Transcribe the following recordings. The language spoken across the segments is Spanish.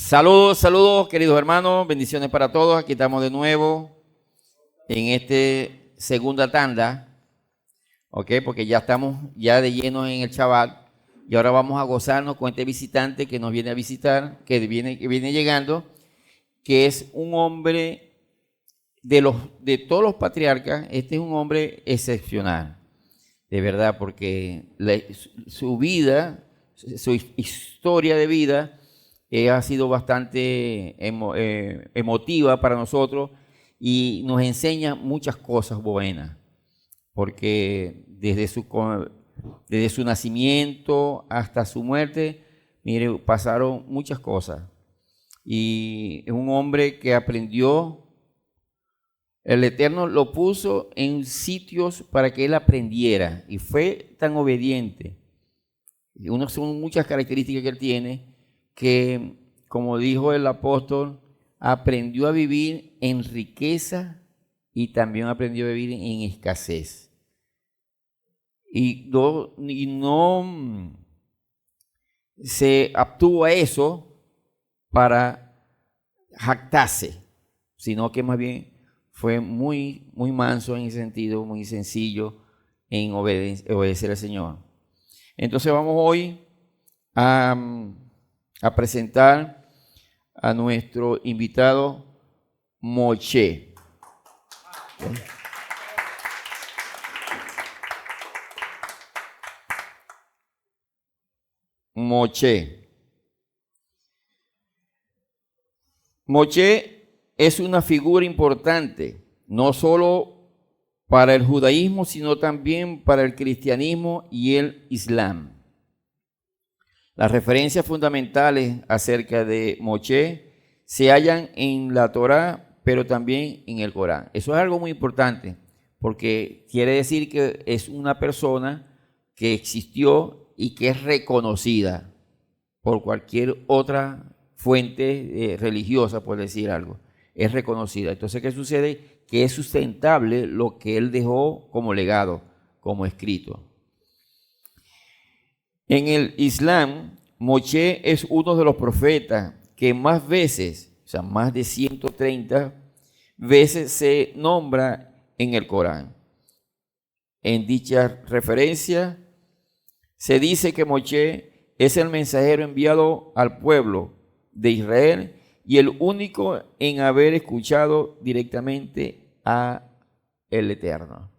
Saludos, saludos, queridos hermanos, bendiciones para todos. Aquí estamos de nuevo en esta segunda tanda, ¿ok? Porque ya estamos ya de lleno en el Shabbat y ahora vamos a gozarnos con este visitante que nos viene a visitar, que viene llegando, que es un hombre de todos los patriarcas. Este es un hombre excepcional, de verdad, porque su vida, su historia de vida ha sido bastante emotiva para nosotros y nos enseña muchas cosas buenas, porque desde su nacimiento hasta su muerte, mire, pasaron muchas cosas. Y es un hombre que aprendió, el Eterno lo puso en sitios para que él aprendiera y fue tan obediente. Son muchas características que él tiene, que, como dijo el apóstol, aprendió a vivir en riqueza y también aprendió a vivir en escasez. Y no se abstuvo a eso para jactarse, sino que más bien fue muy, muy manso en ese sentido, muy sencillo en obedecer al Señor. Entonces vamos hoy a presentar a nuestro invitado Moshe. Moshe. Moshe es una figura importante, no solo para el judaísmo, sino también para el cristianismo y el islam. Las referencias fundamentales acerca de Moshe se hallan en la Torá, pero también en el Corán. Eso es algo muy importante, porque quiere decir que es una persona que existió y que es reconocida por cualquier otra fuente religiosa, por decir algo. Es reconocida. Entonces, ¿qué sucede? Que es sustentable lo que él dejó como legado, como escrito. En el Islam, Moshe es uno de los profetas que más veces, o sea, más de 130 veces se nombra en el Corán. En dicha referencia se dice que Moshe es el mensajero enviado al pueblo de Israel y el único en haber escuchado directamente a el Eterno.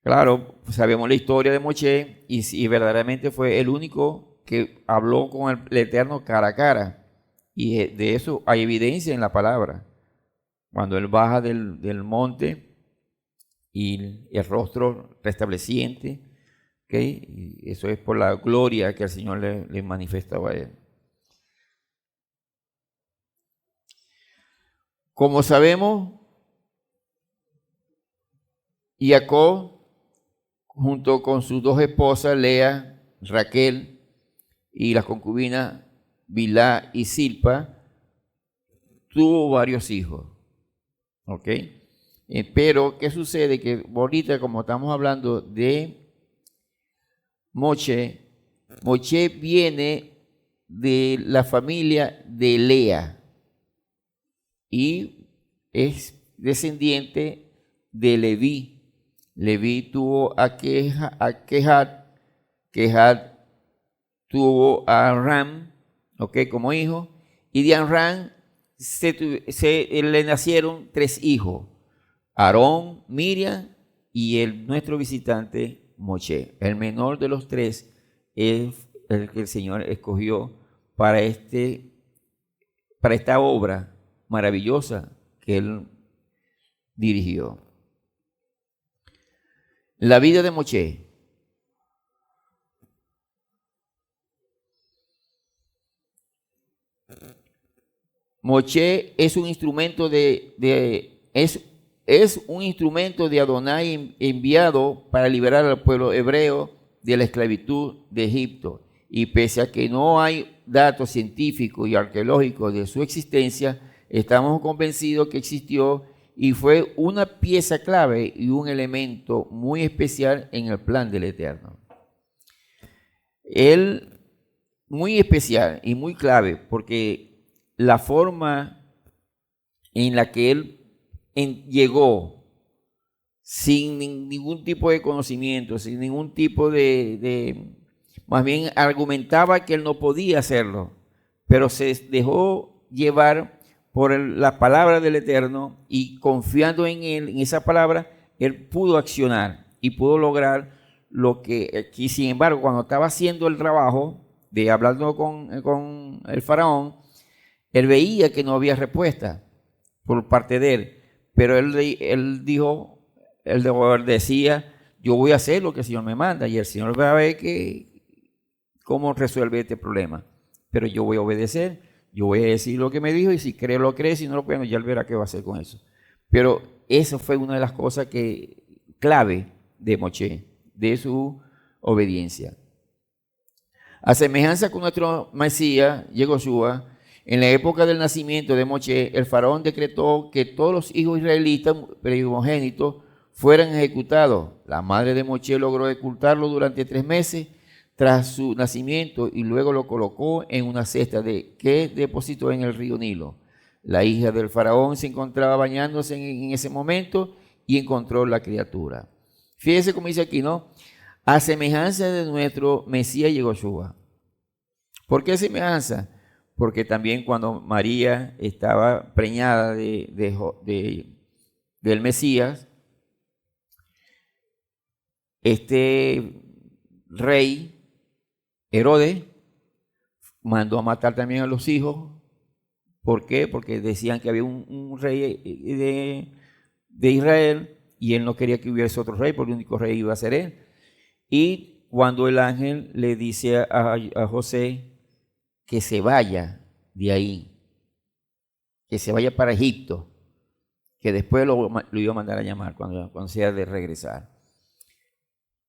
Claro, sabemos la historia de Moshe y verdaderamente fue el único que habló con el Eterno cara a cara. Y de eso hay evidencia en la palabra. Cuando él baja del monte y el rostro restableciente, ¿okay? Y eso es por la gloria que el Señor le manifestaba a él. Como sabemos, Jacob, junto con sus dos esposas, Lea, Raquel, y las concubinas Bilhá y Silpa, tuvo varios hijos. ¿Ok? Pero, ¿qué sucede? Que ahorita, como estamos hablando de Moshe, Moshe viene de la familia de Lea y es descendiente de Leví. Leví tuvo a Kehat, Kehat tuvo a Amram, ¿okay? Como hijo, y de Amram le nacieron 3 hijos, Aarón, Miriam y nuestro visitante Moshe. El menor de los 3 es el que el Señor escogió para esta obra maravillosa que él dirigió. La vida de Moshe. Moshe es un instrumento es un instrumento de Adonai enviado para liberar al pueblo hebreo de la esclavitud de Egipto. Y pese a que no hay datos científicos y arqueológicos de su existencia, estamos convencidos que existió y fue una pieza clave y un elemento muy especial en el plan del Eterno. Él, muy especial y muy clave, porque la forma en la que él llegó sin ningún tipo de conocimiento, sin ningún tipo más bien argumentaba que él no podía hacerlo, pero se dejó llevar por la palabra del Eterno y confiando en él, en esa palabra, él pudo accionar y pudo lograr lo que aquí, sin embargo, cuando estaba haciendo el trabajo de hablando con el faraón, él veía que no había respuesta por parte de él, pero él dijo, él decía, yo voy a hacer lo que el Señor me manda y el Señor va a ver cómo resuelve este problema, pero yo voy a obedecer, yo voy a decir lo que me dijo y si cree lo cree, si no lo cree, ya él verá qué va a hacer con eso. Pero eso fue una de las cosas clave de Moche, de su obediencia. A semejanza con nuestro Mesías, Yehoshua, en la época del nacimiento de Moche, el faraón decretó que todos los hijos israelitas primogénitos fueran ejecutados. La madre de Moche logró ocultarlo durante 3 meses tras su nacimiento y luego lo colocó en una cesta que depositó en el río Nilo. La hija del faraón se encontraba bañándose en ese momento y encontró la criatura. Fíjese cómo dice aquí, ¿no? A semejanza de nuestro Mesías Yehoshua. ¿Por qué semejanza? Porque también cuando María estaba preñada del Mesías, este rey Herodes mandó a matar también a los hijos. ¿Por qué? Porque decían que había un rey de Israel y él no quería que hubiese otro rey, porque el único rey iba a ser él. Y cuando el ángel le dice a José que se vaya de ahí, que se vaya para Egipto, que después lo iba a mandar a llamar cuando sea de regresar,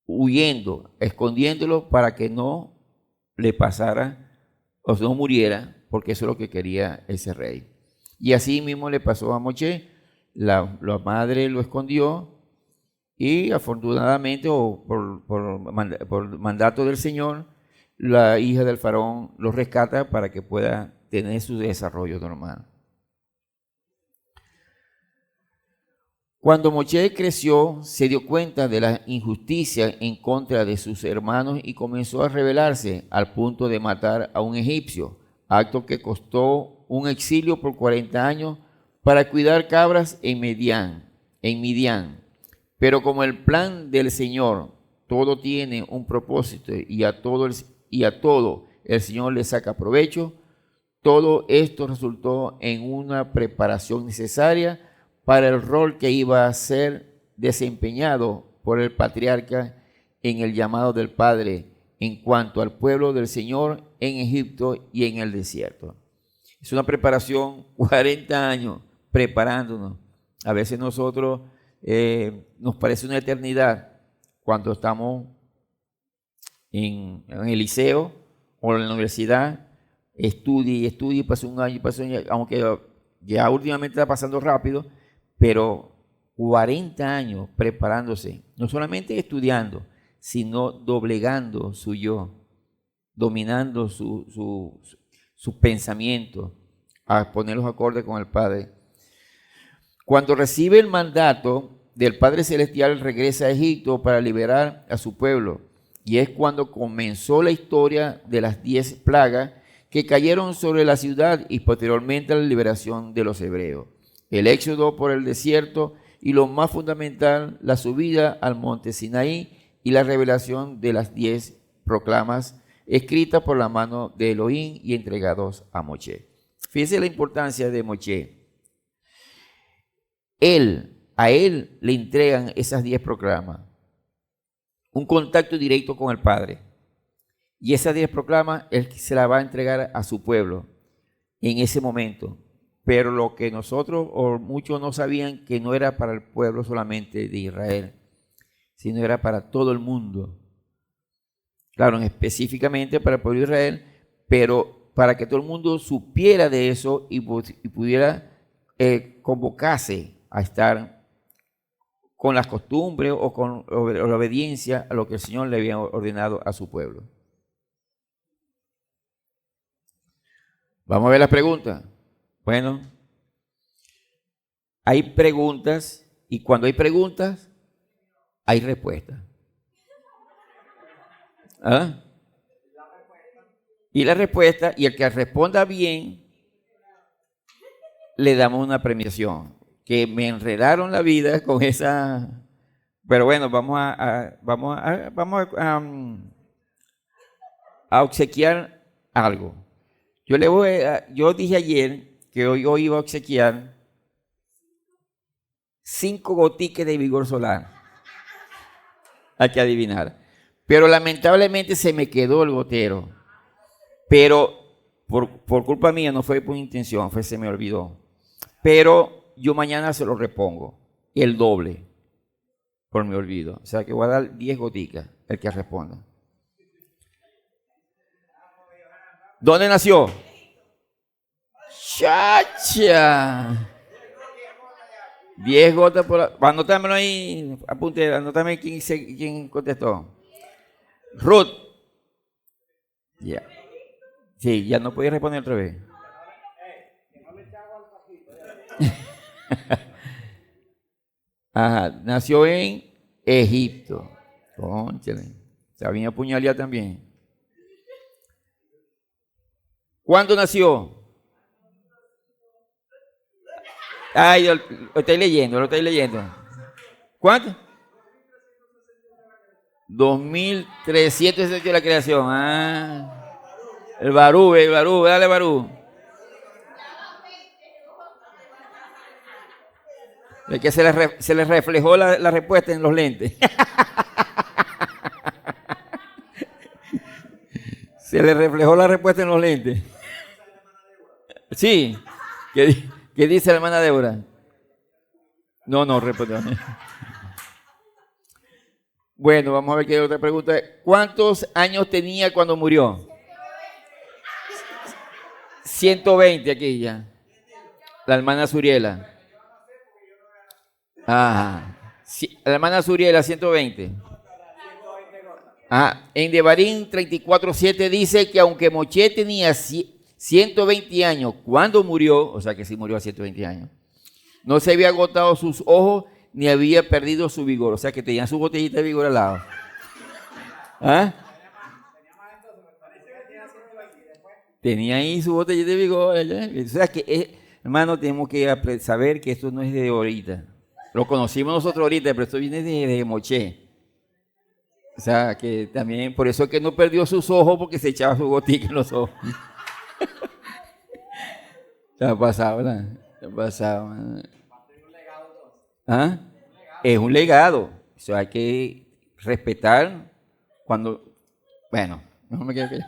huyendo, escondiéndolo para que no le pasara o no muriera, porque eso es lo que quería ese rey. Y así mismo le pasó a Moche, la madre lo escondió y afortunadamente o por mandato del Señor, la hija del faraón lo rescata para que pueda tener su desarrollo normal. Cuando Moche creció, se dio cuenta de la injusticia en contra de sus hermanos y comenzó a rebelarse al punto de matar a un egipcio, acto que costó un exilio por 40 años para cuidar cabras en Midian. Pero como el plan del Señor, todo tiene un propósito y a todo el Señor le saca provecho, todo esto resultó en una preparación necesaria para el rol que iba a ser desempeñado por el patriarca en el llamado del Padre en cuanto al pueblo del Señor en Egipto y en el desierto. Es una preparación, 40 años preparándonos. A veces nosotros nos parece una eternidad cuando estamos en el liceo o en la universidad, estudie, pasó un año, aunque ya últimamente está pasando rápido, pero 40 años preparándose, no solamente estudiando, sino doblegando su yo, dominando su pensamiento, a ponerlos acordes con el Padre. Cuando recibe el mandato del Padre Celestial, regresa a Egipto para liberar a su pueblo. Y es cuando comenzó la historia de las 10 plagas que cayeron sobre la ciudad y posteriormente la liberación de los hebreos. El éxodo por el desierto y lo más fundamental, la subida al monte Sinaí y la revelación de las 10 proclamas escritas por la mano de Elohim y entregados a Moche. Fíjense la importancia de Moche. A él le entregan esas 10 proclamas, un contacto directo con el Padre. Y esas 10 proclamas él se las va a entregar a su pueblo en ese momento. Pero lo que nosotros o muchos no sabían, que no era para el pueblo solamente de Israel, sino era para todo el mundo. Claro, específicamente para el pueblo de Israel, pero para que todo el mundo supiera de eso y pudiera convocarse a estar con las costumbres o con la obediencia a lo que el Señor le había ordenado a su pueblo. Vamos a ver la pregunta. Bueno, hay preguntas y cuando hay preguntas, hay respuestas. ¿Ah? Y la respuesta, y el que responda bien, le damos una premiación. Que me enredaron la vida con esa. Pero bueno, a obsequiar algo. Yo dije ayer que hoy iba a obsequiar 5 gotiques de vigor solar. Hay que adivinar. Pero lamentablemente se me quedó el gotero. Pero por culpa mía, no fue por intención, se me olvidó. Pero yo mañana se lo repongo, el doble, por mi olvido. O sea que voy a dar 10 goticas, el que responda. ¿Dónde nació? ¡Chacha! 10 gotas por... Anótamelo ahí, apunte, anótame quién contestó. Ruth. Ya. Sí, ya no podía responder otra vez. Ajá, nació en Egipto. Cónchale, se había apuñalado también. ¿Cuándo nació? Ay, lo estáis leyendo. ¿Cuánto? 2360 la creación. Ah, el Barú, dale Barú. Es que se le reflejó la respuesta en los lentes. Se le reflejó la respuesta en los lentes. Sí. ¿Qué dice la hermana Débora? No respondió. Bueno, vamos a ver qué hay otra pregunta. ¿Cuántos años tenía cuando murió? 120 aquí ya. La hermana Suriela. La hermana Suriela, 120. En Devarim 34:7 dice que aunque Moche tenía 120 años cuando murió, o sea que sí murió a 120 años, no se había agotado sus ojos ni había perdido su vigor, o sea que tenía su botellita de vigor al lado. Tenía ahí su botellita de vigor. O sea que, hermano, tenemos que saber que esto no es de ahorita. Lo conocimos nosotros ahorita, pero esto viene de Moche. O sea, que también, por eso es que no perdió sus ojos, porque se echaba su gotica en los ojos. ¿Te ha pasado, verdad? ¿Te ha pasado? Es un legado. O sea, hay que respetar cuando... Bueno, no me quedo aquí.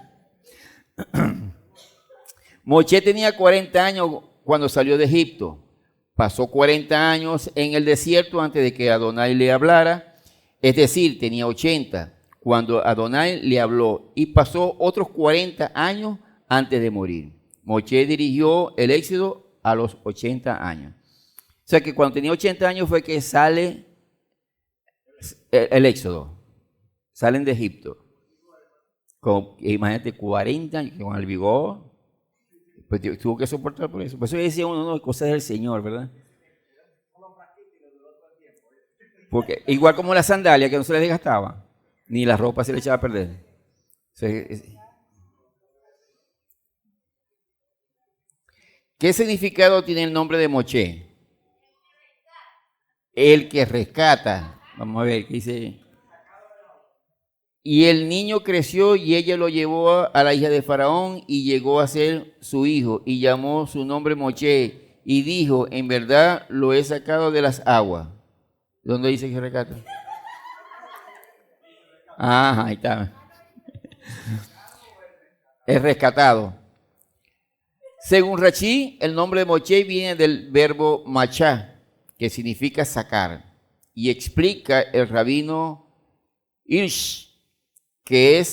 Moche tenía 40 años cuando salió de Egipto. Pasó 40 años en el desierto antes de que Adonai le hablara. Es decir, tenía 80 cuando Adonai le habló y pasó otros 40 años antes de morir. Moche dirigió el éxodo a los 80 años. O sea que cuando tenía 80 años fue que sale el éxodo. Salen de Egipto. Imagínate, 40 años con el vigor. Pues tuvo que soportar por eso. Por eso decía uno, no, cosas del Señor, ¿verdad? Porque igual como la sandalia que no se les desgastaba, ni la ropa se le echaba a perder. ¿Qué significado tiene el nombre de Moche? El que rescata. Vamos a ver qué dice. Y el niño creció y ella lo llevó a la hija de Faraón y llegó a ser su hijo y llamó su nombre Moche y dijo, en verdad lo he sacado de las aguas. ¿Dónde dice que rescata? Ahí está. Es rescatado. Según Rashi, el nombre de Moche viene del verbo machá, que significa sacar. Y explica el rabino Hirsch, que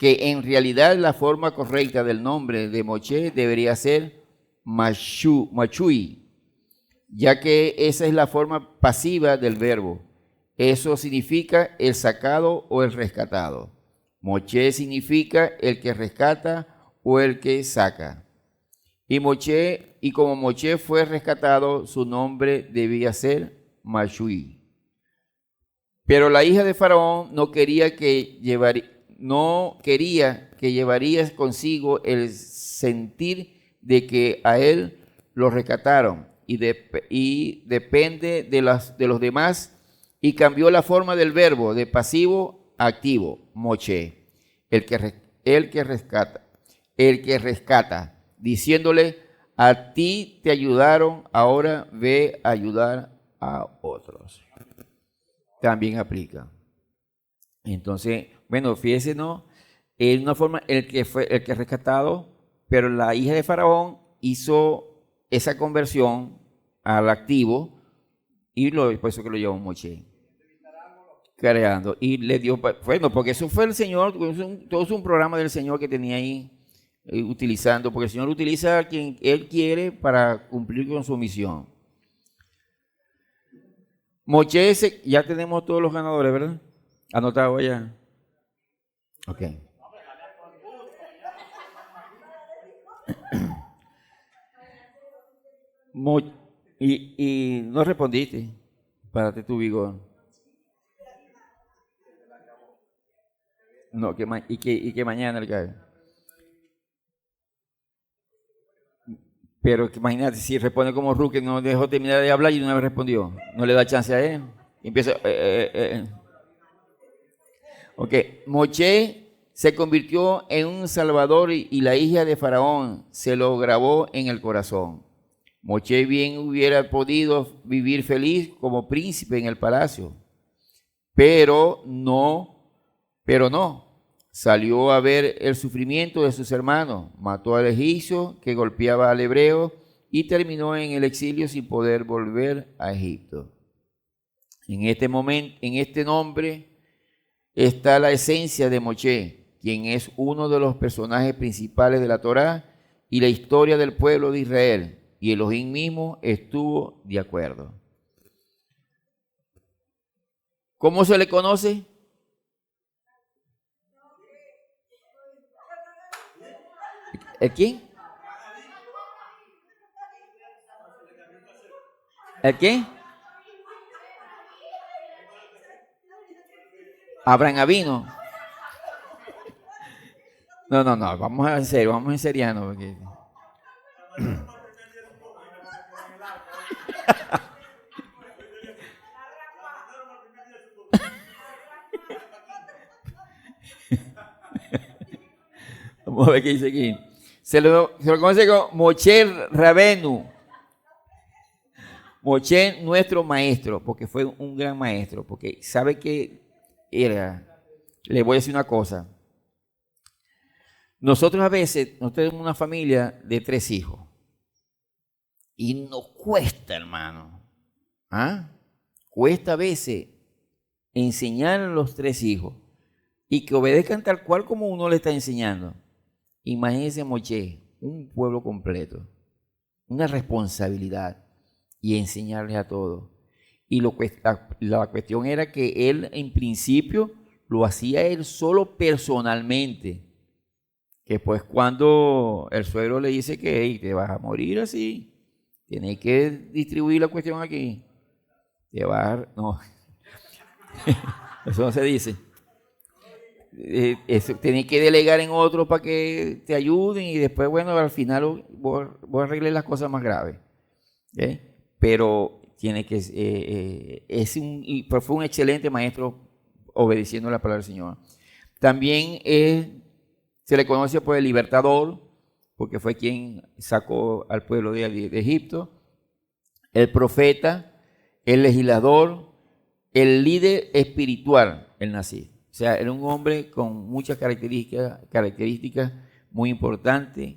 en realidad la forma correcta del nombre de Moche debería ser Machui, ya que esa es la forma pasiva del verbo. Eso significa el sacado o el rescatado. Moche significa el que rescata o el que saca. Y como Moche fue rescatado, su nombre debía ser Mashui. Pero la hija de Faraón no quería que llevarías consigo el sentir de que a él lo rescataron y depende de los demás, y cambió la forma del verbo de pasivo a activo, Moche, el que rescata, diciéndole: a ti te ayudaron, ahora ve a ayudar a otros. También aplica. Entonces, bueno, fíjese, ¿no? En una forma, el que rescatado, pero la hija de Faraón hizo esa conversión al activo y por eso que lo llevó Moche. Creando. Y le dio, bueno, porque eso fue el Señor, todo es un programa del Señor que tenía ahí utilizando, porque el Señor utiliza a quien Él quiere para cumplir con su misión. Moche, ya tenemos todos los ganadores, ¿verdad? Anotado allá. Ok. Y no respondiste. Párate tu vigor. No, que mañana le cae. Pero que imagínate, si responde como Ruque, no dejó terminar de hablar y no me respondió. No le da chance a él. Empieza. Ok, Moche se convirtió en un salvador y la hija de Faraón se lo grabó en el corazón. Moche bien hubiera podido vivir feliz como príncipe en el palacio, pero no. Salió a ver el sufrimiento de sus hermanos, mató al egipcio que golpeaba al hebreo y terminó en el exilio sin poder volver a Egipto. En este momento, en este nombre está la esencia de Moche, quien es uno de los personajes principales de la Torá y la historia del pueblo de Israel, y Elohim mismo estuvo de acuerdo. ¿Cómo se le conoce? ¿El quién? ¿El quién? Abraham Avino. No, vamos a hacer, vamos en seriano. Porque... Vamos a ver qué dice aquí. Se lo conoce como Moche Rabenu. Moche, nuestro maestro, porque fue un gran maestro, porque sabe que era. Le voy a decir una cosa. Nosotros a veces, nosotros tenemos una familia de 3 hijos. Y nos cuesta, hermano. Cuesta a veces enseñar a los 3 hijos y que obedezcan tal cual como uno le está enseñando. Imagínense Moche, un pueblo completo, una responsabilidad y enseñarles a todos. Y la cuestión era que él en principio lo hacía él solo personalmente. Que pues cuando el suegro le dice que hey, te vas a morir así, tienes que distribuir la cuestión aquí. Te vas a... No, eso no se dice. Tienes que delegar en otros para que te ayuden y después, bueno, al final vos arregles las cosas más graves. Pero tiene que fue un excelente maestro obedeciendo la palabra del Señor. También se le conoce por el libertador, porque fue quien sacó al pueblo de Egipto, el profeta, el legislador, el líder espiritual, el Nasí. O sea, era un hombre con muchas características muy importantes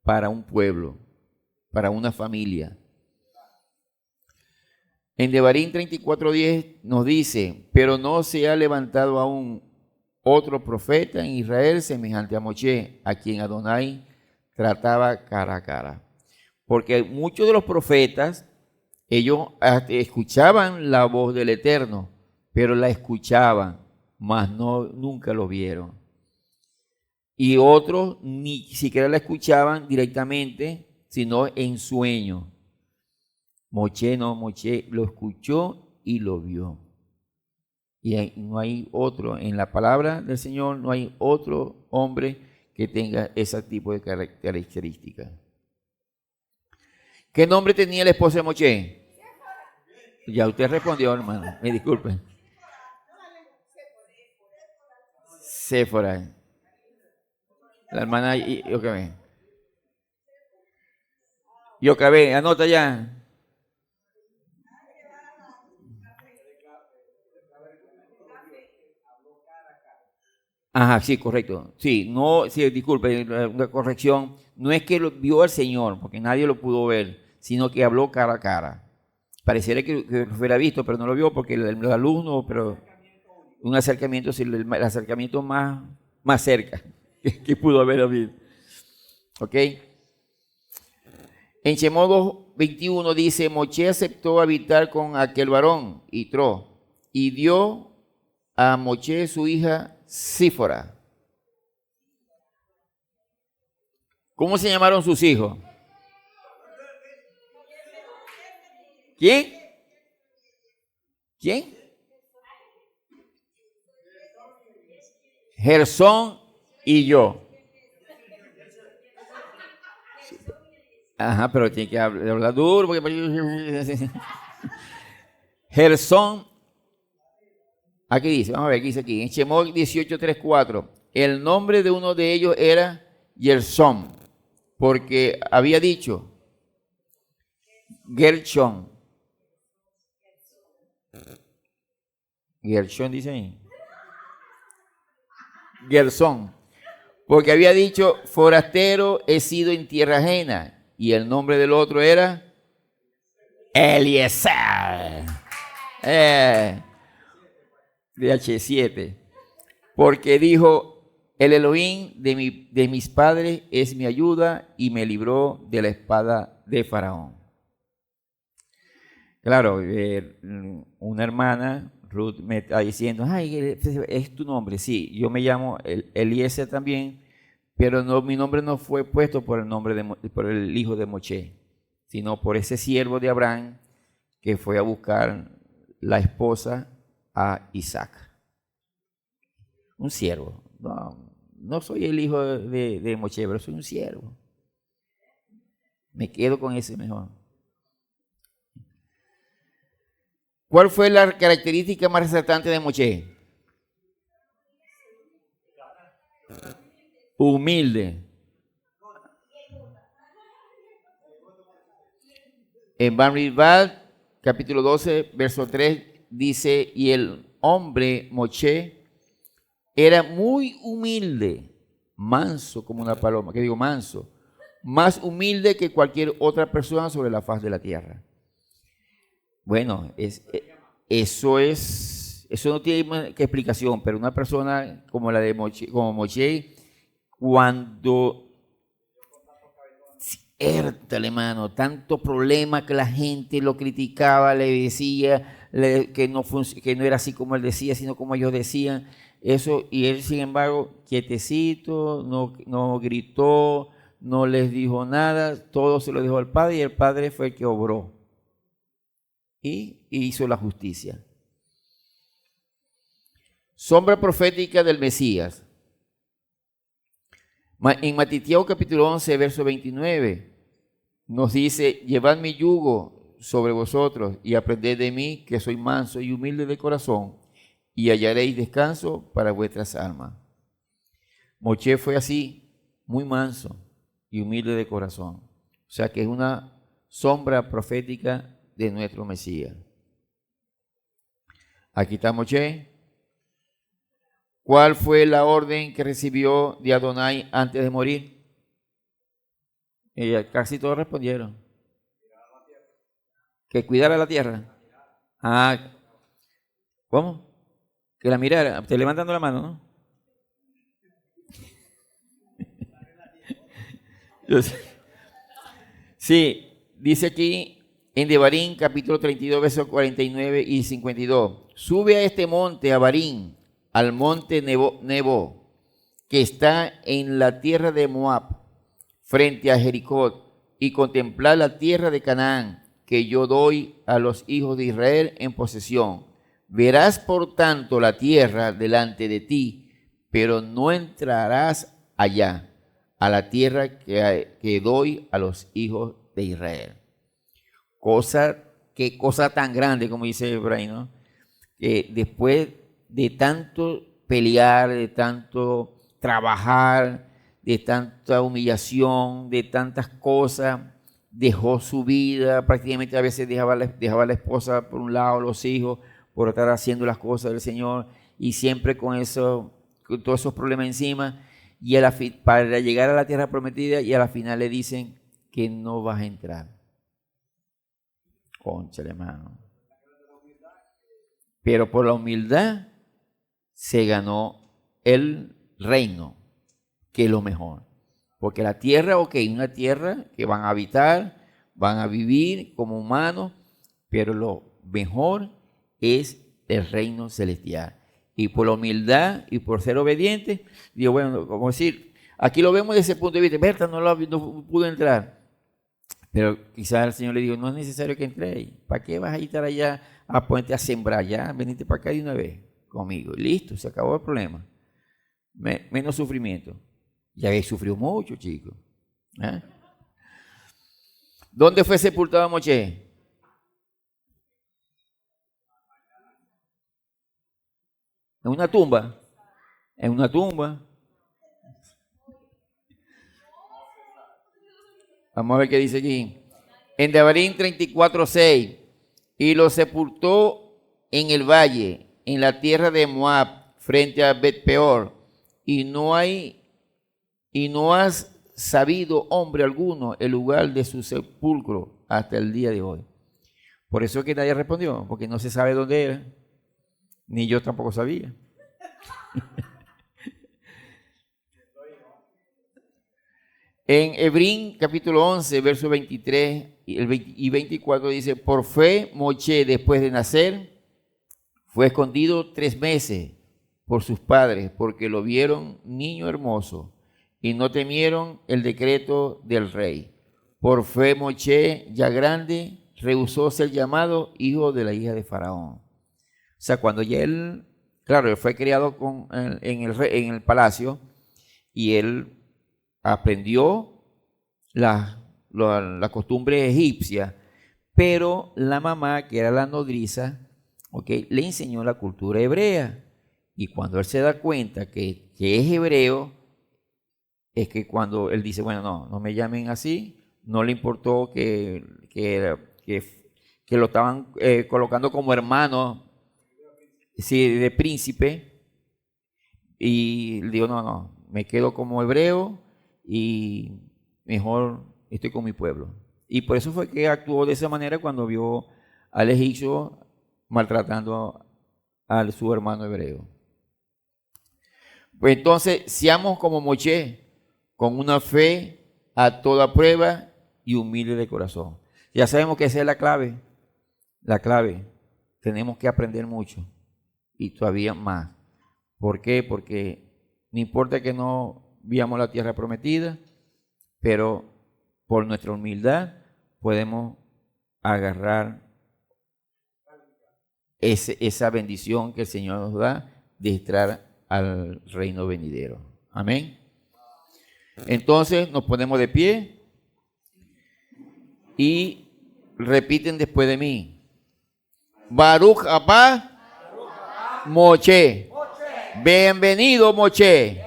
para un pueblo, para una familia. En Devarim 34:10 nos dice: pero no se ha levantado aún otro profeta en Israel semejante a Moche, a quien Adonai trataba cara a cara. Porque muchos de los profetas, ellos escuchaban la voz del Eterno, pero la escuchaban, mas nunca lo vieron. Y otros ni siquiera la escuchaban directamente, sino en sueño. Moche lo escuchó y lo vio. Y no hay otro, en la palabra del Señor no hay otro hombre que tenga ese tipo de características. ¿Qué nombre tenía la esposa de Moche? Ya usted respondió, hermano, me disculpe. Séfora. La hermana Yocabé. Yocabé, anota ya. Ajá, sí, correcto. Sí, no, sí, disculpe, una corrección. No es que lo vio al Señor, porque nadie lo pudo ver, sino que habló cara a cara. Pareciera que lo hubiera visto, pero no lo vio porque el alumno, pero un acercamiento, sí, el acercamiento más cerca que pudo haber habido. ¿Ok? En Shemot 2:21 dice, Moche aceptó habitar con aquel varón, Yitro, y dio a Moche su hija Sífora. ¿Cómo se llamaron sus hijos? ¿Quién? ¿Quién? Gersón y yo. Ajá, pero tiene que hablar duro. Porque... Gersón. Aquí dice, vamos a ver, aquí dice aquí. En Shemot 18:3-4. El nombre de uno de ellos era Gersón, porque había dicho Gershón. Gershón dice ahí. Gersón. Porque había dicho, forastero he sido en tierra ajena. Y el nombre del otro era Eliezer. De H7. Porque dijo, el Elohim de mis padres es mi ayuda y me libró de la espada de Faraón. Claro, una hermana, Ruth, me está diciendo, ay, es tu nombre. Sí, yo me llamo Eliezer también, pero no, mi nombre no fue puesto por por el hijo de Moche, sino por ese siervo de Abraham que fue a buscar la esposa a Isaac. Un siervo. No soy el hijo de Moche, pero soy un siervo. Me quedo con ese mejor. ¿Cuál fue la característica más resaltante de Moche? Humilde. En Bamidbar, capítulo 12, verso 3, dice, y el hombre Moche era muy humilde, manso como una paloma, que digo manso, más humilde que cualquier otra persona sobre la faz de la tierra. Bueno, eso no tiene explicación, pero una persona como la de Moche, como Moche, cuando hermano, tanto problema que la gente lo criticaba, le decía que no era así como él decía, sino como ellos decían, eso, y él sin embargo, quietecito, no gritó, no les dijo nada, todo se lo dijo al Padre y el Padre fue el que obró y hizo la justicia. Sombra profética del Mesías. En Matiteo capítulo 11, verso 29, nos dice, llevad mi yugo sobre vosotros y aprended de mí, que soy manso y humilde de corazón, y hallaréis descanso para vuestras almas. Moche fue así, muy manso y humilde de corazón. O sea que es una sombra profética de nuestro Mesías. Aquí está Moche. ¿Cuál fue la orden que recibió de Adonai antes de morir? Casi todos respondieron. Que cuidara la tierra. Ah, ¿cómo? Que la mirara. Te levantando la mano, ¿no? Sí, dice aquí en Devarim, capítulo 32, versos 49 y 52. Sube a este monte, a Barín, al monte Nebo, que está en la tierra de Moab, frente a Jericó, y contemplar la tierra de Canaán, que yo doy a los hijos de Israel en posesión. Verás, por tanto, la tierra delante de ti, pero no entrarás allá, a la tierra que doy a los hijos de Israel. Qué cosa tan grande, como dice Ibrahim, ¿no? Que después de tanto pelear, de tanto trabajar, de tanta humillación, de tantas cosas, dejó su vida, prácticamente a veces dejaba la esposa por un lado, los hijos, por estar haciendo las cosas del Señor, y siempre con todos esos problemas encima, y para llegar a la tierra prometida, y a la final le dicen que no vas a entrar. Cónchale, hermano. Pero por la humildad se ganó el reino, que es lo mejor. Porque la tierra, una tierra que van a habitar, van a vivir como humanos, pero lo mejor es el reino celestial. Y por la humildad y por ser obedientes, digo, bueno, como decir, aquí lo vemos desde ese punto de vista, Berta no pudo entrar. Pero quizás el Señor le dijo, no es necesario que entréis. ¿Para qué vas a estar allá a ponerte a sembrar? Ya, venite para acá de una vez conmigo. Listo, se acabó el problema. Menos sufrimiento. Ya habéis sufrido mucho, chicos. ¿Eh? ¿Dónde fue sepultado Moisés? En una tumba. En una tumba. Vamos a ver qué dice aquí. En Devarim 34:6. Y lo sepultó en el valle, en la tierra de Moab, frente a Bet-peor. Y no has sabido hombre alguno el lugar de su sepulcro hasta el día de hoy. Por eso es que nadie respondió, porque no se sabe dónde era, ni yo tampoco sabía. En Hebrón capítulo 11, verso 23 y 24 dice, por fe Moisés después de nacer fue escondido 3 meses por sus padres, porque lo vieron niño hermoso y no temieron el decreto del rey. Por fe Moisés, ya grande, rehusó ser llamado hijo de la hija de Faraón. O sea, cuando ya él, claro, él fue criado en el palacio y él aprendió la costumbre egipcia, pero la mamá, que era la nodriza, le enseñó la cultura hebrea. Y cuando él se da cuenta que es hebreo, es que cuando él dice, bueno, no me llamen así, no le importó que lo estaban colocando como hermano, sí, de príncipe, y digo, no, me quedo como hebreo y mejor estoy con mi pueblo. Y por eso fue que actuó de esa manera cuando vio al egipcio maltratando a su hermano hebreo. Pues entonces, seamos como Moisés, con una fe a toda prueba y humilde de corazón. Ya sabemos que esa es la clave. La clave. Tenemos que aprender mucho y todavía más. ¿Por qué? Porque no importa que no veamos la tierra prometida, pero por nuestra humildad podemos agarrar esa bendición que el Señor nos da de entrar al reino venidero. Amén. Entonces nos ponemos de pie y repiten después de mí. Baruch Abba Moche. Bienvenido, Moche.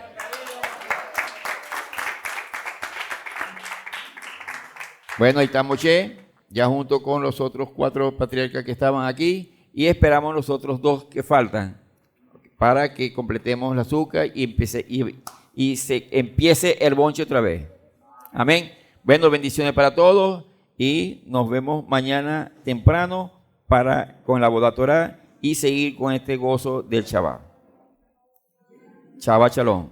Bueno, ahí está Moche, ya junto con los otros 4 patriarcas que estaban aquí, y esperamos los otros 2 que faltan para que completemos el azúcar y se empiece el bonche otra vez. Amén. Bueno, bendiciones para todos y nos vemos mañana temprano con la Boda Torá y seguir con este gozo del Shabbat. Shabbat Shalom.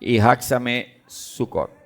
Y Haxame Sukkot.